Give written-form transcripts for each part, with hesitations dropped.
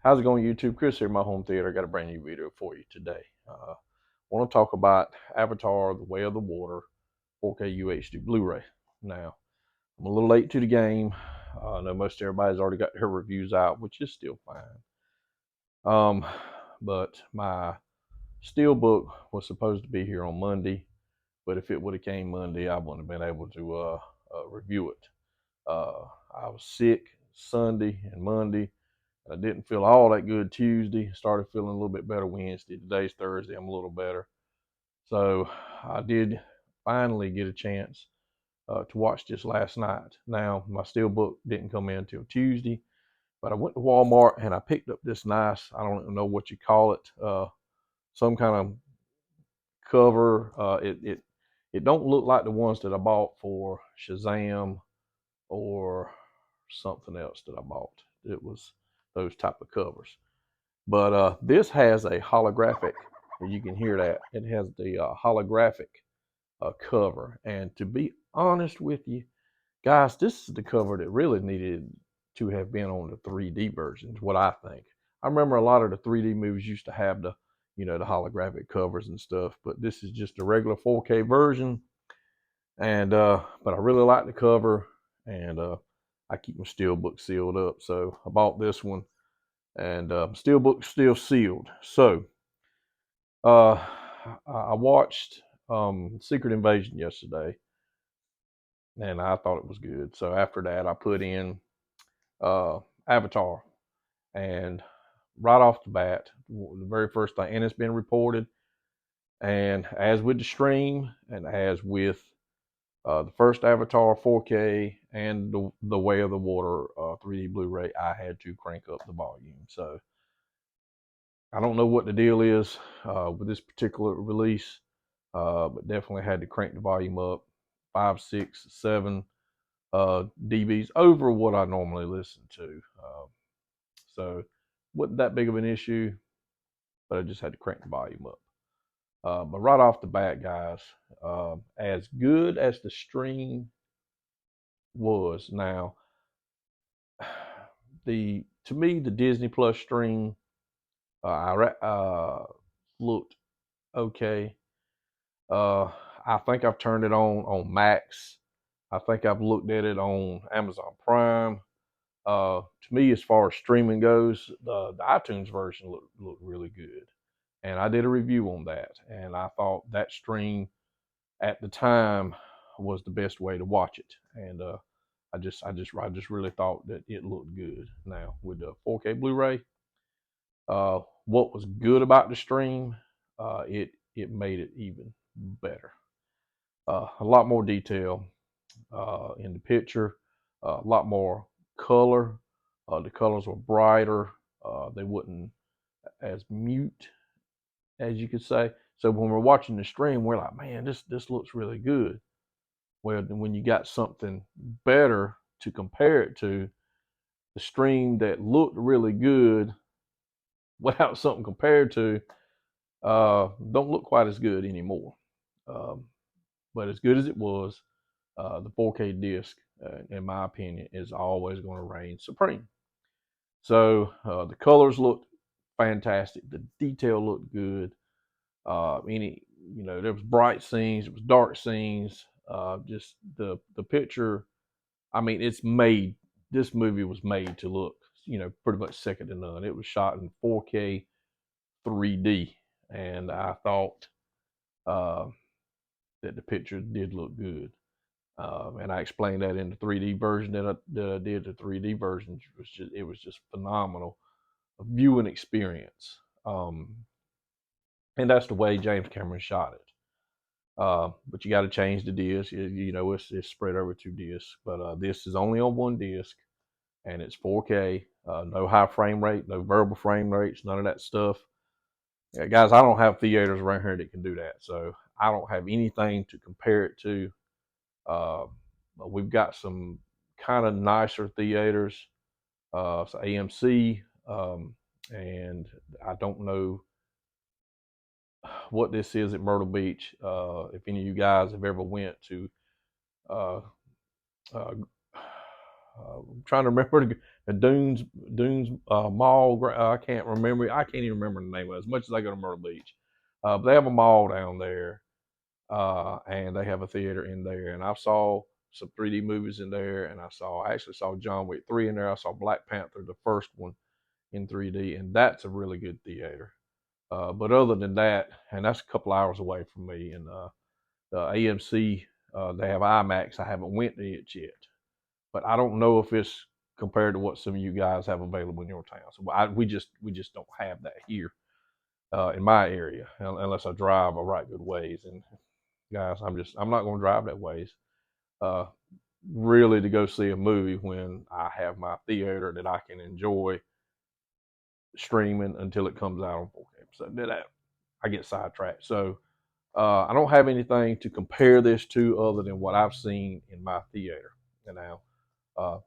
How's it going, YouTube? Chris here, my home theater. I got a brand new video for you today. I want to talk about Avatar: The Way of the Water 4K UHD Blu-ray. Now, I'm a little late to the game. I know most everybody's already got their reviews out, which is still fine. But my steelbook was supposed to be here on Monday, but if it would have came Monday, I wouldn't have been able to review it. I was sick Sunday and Monday. I didn't feel all that good Tuesday. Started feeling a little bit better Wednesday. Today's Thursday. I'm a little better. So I did finally get a chance to watch this last night. Now, my steelbook didn't come in until Tuesday, but I went to Walmart and I picked up this nice, I don't know what you call it, some kind of cover. It don't look like the ones that I bought for Shazam or something else that I bought. It was those type of covers. But this has a holographic, you can hear that. It has the holographic cover. And to be honest with you, guys, this is the cover that really needed to have been on the 3D versions, what I think. I remember a lot of the 3D movies used to have the, the holographic covers and stuff, but this is just a regular 4K version. And but I really like the cover, and I keep my steelbook sealed up, so I bought this one, and steelbook's still sealed. So I watched Secret Invasion yesterday, and I thought it was good. So after that, I put in Avatar, and right off the bat, the very first thing, and it's been reported, and as with the stream, and as with the first Avatar 4K and the Way of the Water 3D Blu-ray, I had to crank up the volume. So I don't know what the deal is with this particular release, but definitely had to crank the volume up 5, 6, 7 dBs over what I normally listen to. So wasn't that big of an issue, but I just had to crank the volume up. But right off the bat, guys, as good as the stream was, now to me the Disney Plus stream looked okay. I think I've turned it on Max. I think I've looked at it on Amazon Prime. To me, as far as streaming goes, the iTunes version looked really good, and I did a review on that, and I thought that stream at the time was the best way to watch it, and I just really thought that it looked good. Now with the 4K Blu-ray, what was good about the stream, it made it even better. A lot more detail in the picture, a lot more color. The colors were brighter. They wasn't as mute, as you could say. So when we're watching the stream, we're like, man, this looks really good. Well, when you got something better to compare it to, the stream that looked really good without something compared to, don't look quite as good anymore. But as good as it was, the 4K disc, in my opinion, is always going to reign supreme. So the colors looked fantastic. The detail looked good. There was bright scenes, there was dark scenes. Just the picture. I mean, this movie was made to look, pretty much second to none. It was shot in 4K 3D, and I thought that the picture did look good. And I explained that in the 3D version that I did. The 3D version was just phenomenal viewing experience. And that's the way James Cameron shot it. But you got to change the disc. It's spread over 2 discs. But this is only on 1 disc, and it's 4K. No high frame rate, no variable frame rates, none of that stuff. Yeah, guys, I don't have theaters around here that can do that, so I don't have anything to compare it to. We've got some kind of nicer theaters, so AMC, and I don't know what this is at Myrtle Beach. If any of you guys have ever went to I'm trying to remember the Dunes Mall. I can't remember. I can't even remember the name of it as much as I go to Myrtle Beach. But they have a mall down there, and they have a theater in there. And I saw some 3D movies in there, and I actually saw John Wick 3 in there. I saw Black Panther, the first one, in 3D, and that's a really good theater. But other than that, and that's a couple hours away from me, and the AMC, they have IMAX. I haven't went to it yet, but I don't know if it's compared to what some of you guys have available in your town. So we just don't have that here in my area unless I drive a right good ways. And guys, I'm not going to drive that ways uh, really to go see a movie when I have my theater that I can enjoy streaming until it comes out on 4K. So that I get sidetracked. So I don't have anything to compare this to other than what I've seen in my theater. And now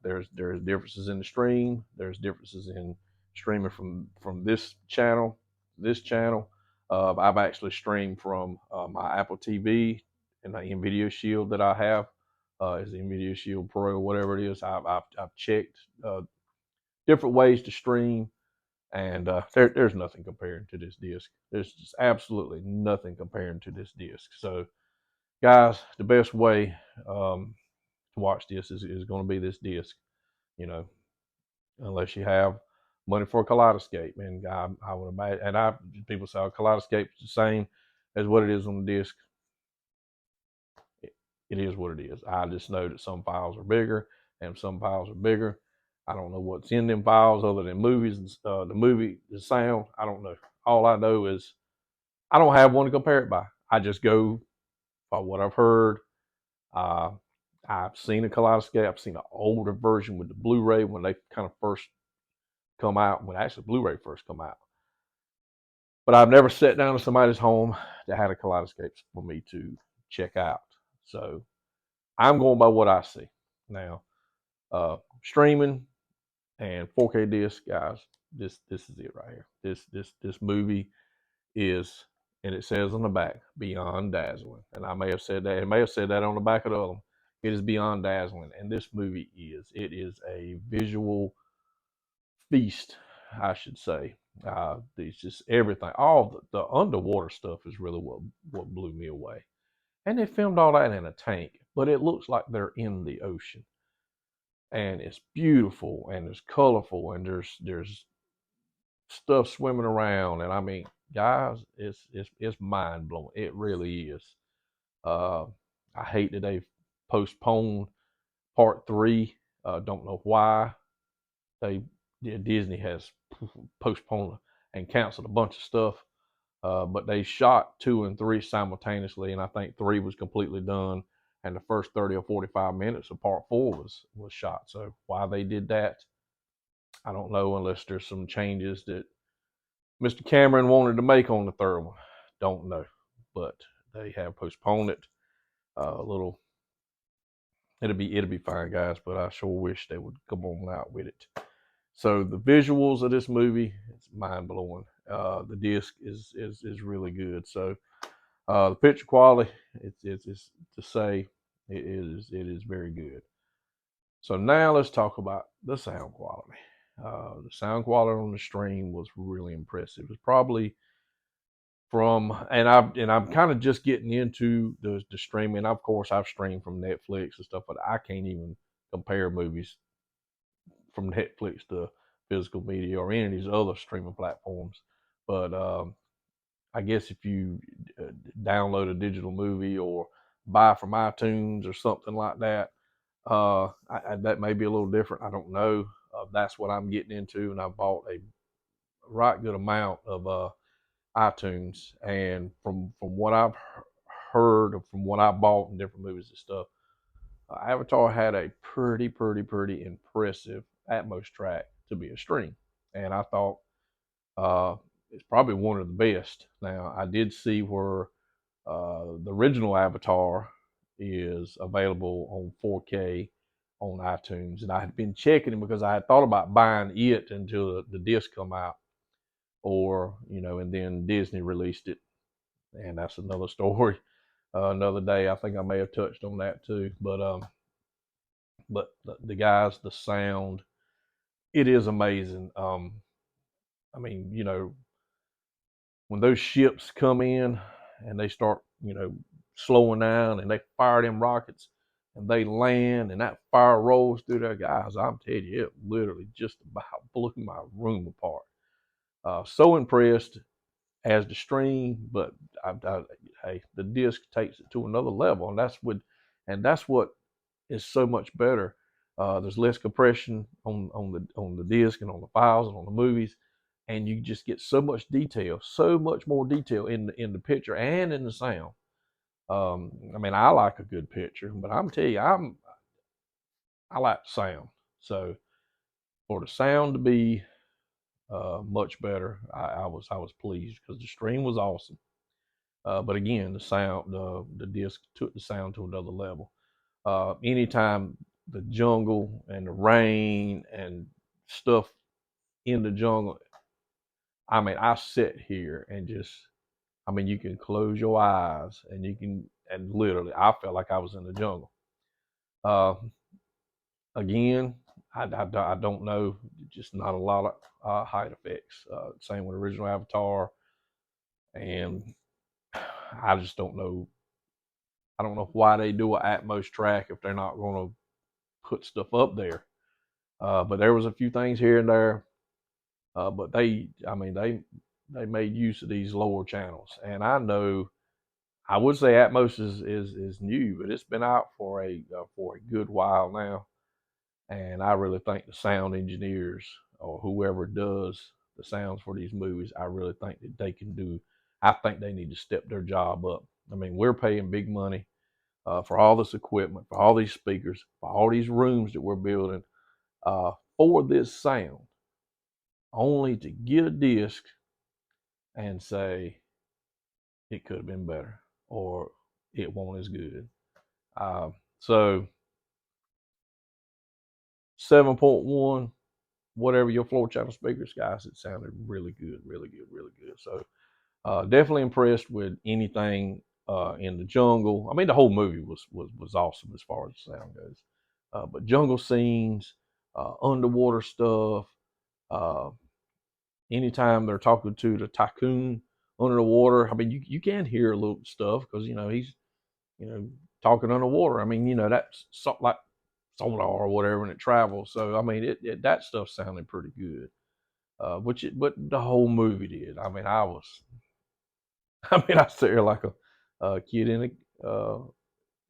there's differences in the stream. There's differences in streaming from this channel, this channel. I've actually streamed from my Apple TV and the NVIDIA Shield that I have. Is the NVIDIA Shield Pro or whatever it is. I've checked different ways to stream, and there's nothing comparing to this disc. There's just absolutely nothing comparing to this disc. So, guys, the best way to watch this is going to be this disc. You know, unless you have money for a kaleidoscope, and I would imagine. And people say a kaleidoscope is the same as what it is on the disc. It is what it is. I just know that some files are bigger and some files are bigger. I don't know what's in them files other than movies, the sound. I don't know. All I know is I don't have one to compare it by. I just go by what I've heard. Uh, I've seen a kaleidoscope. I've seen an older version with the Blu-ray when they kind of first come out, when actually Blu-ray first come out. But I've never sat down to somebody's home that had a kaleidoscope for me to check out. So I'm going by what I see. Now, streaming and 4K disc, guys, this is it right here. This movie is, and it says on the back, beyond dazzling. And I may have said that. It may have said that on the back of the other one. It is beyond dazzling, and this movie is. It is a visual feast, I should say. There's just everything. All the underwater stuff is really what blew me away. And they filmed all that in a tank, but it looks like they're in the ocean. And it's beautiful, and it's colorful, and there's stuff swimming around. And I mean, guys, it's mind blowing. It really is. Uh, I hate that they postponed part 3. Don't know why. Disney has postponed and canceled a bunch of stuff. But they shot 2 and 3 simultaneously, and I think 3 was completely done, and the first 30 or 45 minutes of part 4 was shot. So why they did that, I don't know, unless there's some changes that Mr. Cameron wanted to make on the third one. Don't know, but they have postponed it a little. It'll be fine, guys, but I sure wish they would come on out with it. So the visuals of this movie, it's mind blowing. The disc is really good. So the picture quality, it's to say it is very good. So now let's talk about the sound quality. The sound quality on the stream was really impressive. It's probably I'm kind of just getting into the streaming. Of course, I've streamed from Netflix and stuff, but I can't even compare movies from Netflix to physical media or any of these other streaming platforms. But I guess if you download a digital movie or buy from iTunes or something like that, that may be a little different. I don't know. That's what I'm getting into, and I bought a right good amount of iTunes. And from what I've heard, or from what I bought in different movies and stuff, Avatar had a pretty impressive Atmos track to be a stream, and I thought it's probably one of the best. Now, I did see where the original Avatar is available on 4K on iTunes, and I had been checking it because I had thought about buying it until the disc come out, or and then Disney released it, and that's another story. Another day, I think I may have touched on that too, but But the guys, the sound, it is amazing. I mean, when those ships come in and they start, slowing down and they fire them rockets and they land and that fire rolls through their guys, I'm telling you, it literally just about blew my room apart. So impressed as the stream, but hey, the disc takes it to another level, and that's what is so much better. There's less compression on the disc and on the files and on the movies, and you just get so much more detail in the picture and in the sound. I mean, I like a good picture, but I'm telling you, I like the sound. So for the sound to be much better, I was pleased because the stream was awesome. But again, the disc took the sound to another level. Anytime the jungle and the rain and stuff in the jungle, I mean, I sit here and I mean, you can close your eyes and literally, I felt like I was in the jungle. Uh, Again, I don't know, just not a lot of height effects. Same with original Avatar, and I just don't know. I don't know why they do an Atmos track if they're not going to put stuff up there. But there was a few things here and there. But I mean, they made use of these lower channels, and I would say Atmos is new, but it's been out for a good while now. And I really think the sound engineers or whoever does the sounds for these movies, I really think that they can do. I think they need to step their job up. I mean, we're paying big money for all this equipment, for all these speakers, for all these rooms that we're building for this sound, only to get a disc and say it could have been better or it won't as good. So 7.1, whatever your floor channel speakers, guys, it sounded really good, really good, really good. So definitely impressed with anything in the jungle. I mean, the whole movie was awesome as far as the sound goes. But jungle scenes, underwater stuff, uh, anytime they're talking to the tycoon under the water, I mean, you can hear a little stuff because, he's, talking underwater. I mean, that's something like sonar or whatever, and it travels. So, I mean, that stuff sounded pretty good. But the whole movie did. I mean, I sit here like a kid in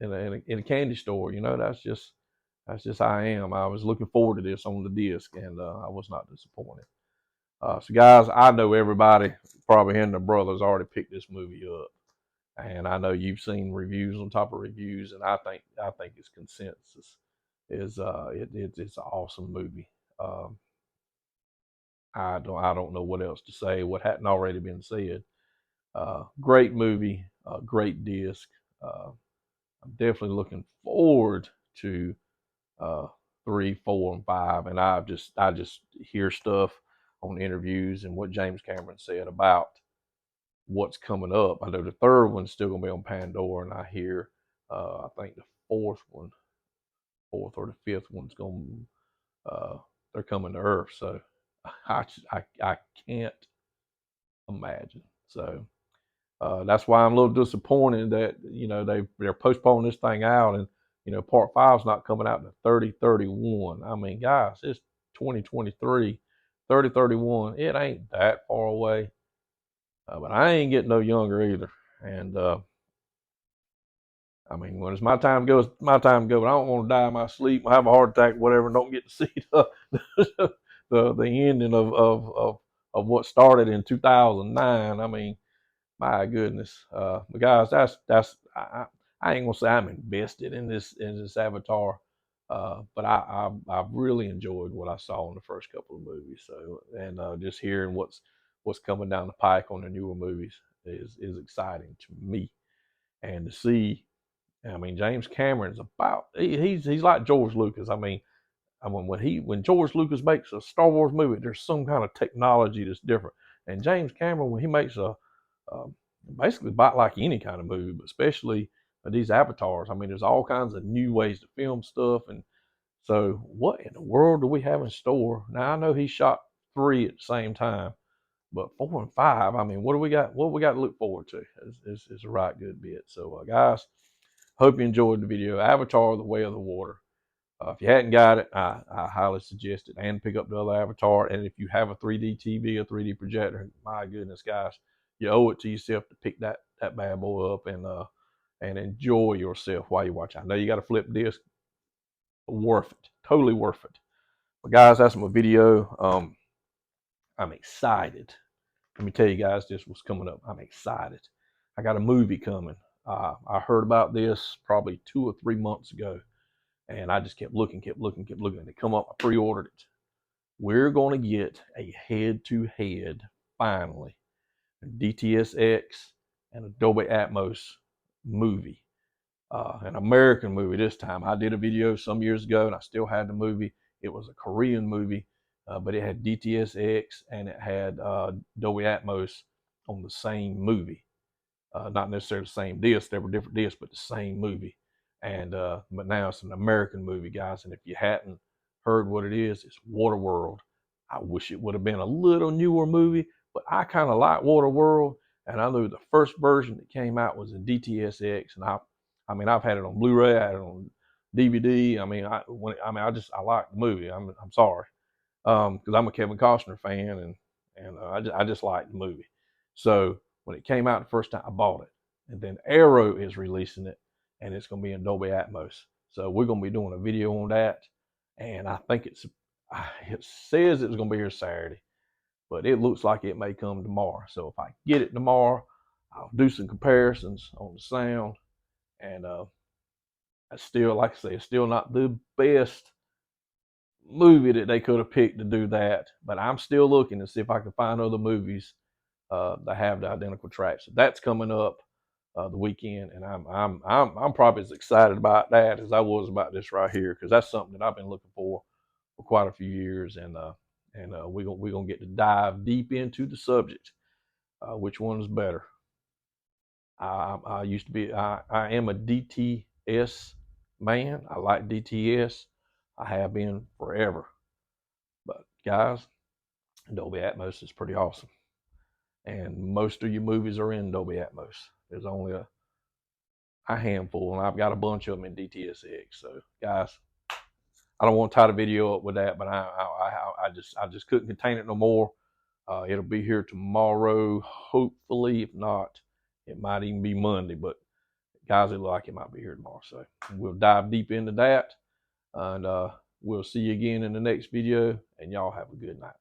a candy store. That's just how I am. I was looking forward to this on the disc, and I was not disappointed. So, guys, I know everybody, probably and their brothers, already picked this movie up, and I know you've seen reviews on top of reviews, and I think its consensus is it's an awesome movie. I don't know what else to say. What hadn't already been said. Great movie, great disc. I'm definitely looking forward to uh, 3, 4, and 5. And I just hear stuff on interviews and what James Cameron said about what's coming up. I know the third one's still gonna be on Pandora, and I hear I think the fourth or the fifth one's going. They're coming to Earth, so I can't imagine. So that's why I'm a little disappointed that they're postponing this thing out, and part 5's not coming out to 3031. I mean, guys, it's 2023, 3031. It ain't that far away, but I ain't getting no younger either. And I mean, when it's my time goes, my time goes. I don't want to die in my sleep, have a heart attack, whatever, and don't get to see the ending of what started in 2009. I mean, my goodness, but guys, I ain't gonna say I'm invested in this Avatar, but I've really enjoyed what I saw in the first couple of movies. So, and just hearing what's coming down the pike on the newer movies is exciting to me, and to see. I mean, James Cameron's he's like George Lucas. I mean, when George Lucas makes a Star Wars movie, there's some kind of technology that's different. And James Cameron, when he makes basically about like any kind of movie, but especially these avatars, I mean, there's all kinds of new ways to film stuff, and So what in the world do we have in store? Now I know he shot 3 at the same time, but 4 and 5, I mean, what do we got? What we got to look forward to? Is a right good bit. So guys, hope you enjoyed the video. Avatar: The Way of the Water. If you hadn't got it, I highly suggest it, and pick up the other Avatar. And if you have a 3D TV, a 3D projector, my goodness, guys, you owe it to yourself to pick that bad boy up and enjoy yourself while you watch. I know you got to flip disc, worth it, totally worth it. But guys, that's my video. I'm excited. Let me tell you guys this was coming up. I'm excited. I got a movie coming. I heard about this probably 2 or 3 months ago, and I just kept looking, and it come up. I pre-ordered it. We're going to get a head-to-head, finally, DTSX and Dolby Atmos movie. An American movie this time. I did a video some years ago, and I still had the movie. It was a Korean movie, but it had DTSX and it had Dolby Atmos on the same movie. Not necessarily the same disc, they were different discs, but the same movie. And but now it's an American movie, guys. And if you hadn't heard what it is, it's Waterworld. I wish it would have been a little newer movie, but I kind of like Waterworld. And I knew the first version that came out was in DTSX, and I mean, I've had it on Blu-ray, I had it on DVD. I mean, I like the movie. I'm sorry, because I'm a Kevin Costner fan, and I just like the movie. So when it came out the first time, I bought it, and then Arrow is releasing it, and it's going to be in Dolby Atmos. So we're going to be doing a video on that, and I think it says it's going to be here Saturday, but it looks like it may come tomorrow. So if I get it tomorrow, I'll do some comparisons on the sound, and I still, like I say, it's still not the best movie that they could have picked to do that, but I'm still looking to see if I can find other movies that have the identical tracks. So that's coming up the weekend, and I'm probably as excited about that as I was about this right here, because that's something that I've been looking for quite a few years, and we're gonna get to dive deep into the subject. Which one is better? I used to be. I am a DTS man. I like DTS. I have been forever. But guys, Dolby Atmos is pretty awesome, and most of your movies are in Dolby Atmos. There's only a handful, and I've got a bunch of them in DTSX. So guys, I don't want to tie the video up with that, but I just couldn't contain it no more. It'll be here tomorrow, hopefully. If not, it might even be Monday. But guys, it look like it might be here tomorrow. So we'll dive deep into that, and we'll see you again in the next video. And y'all have a good night.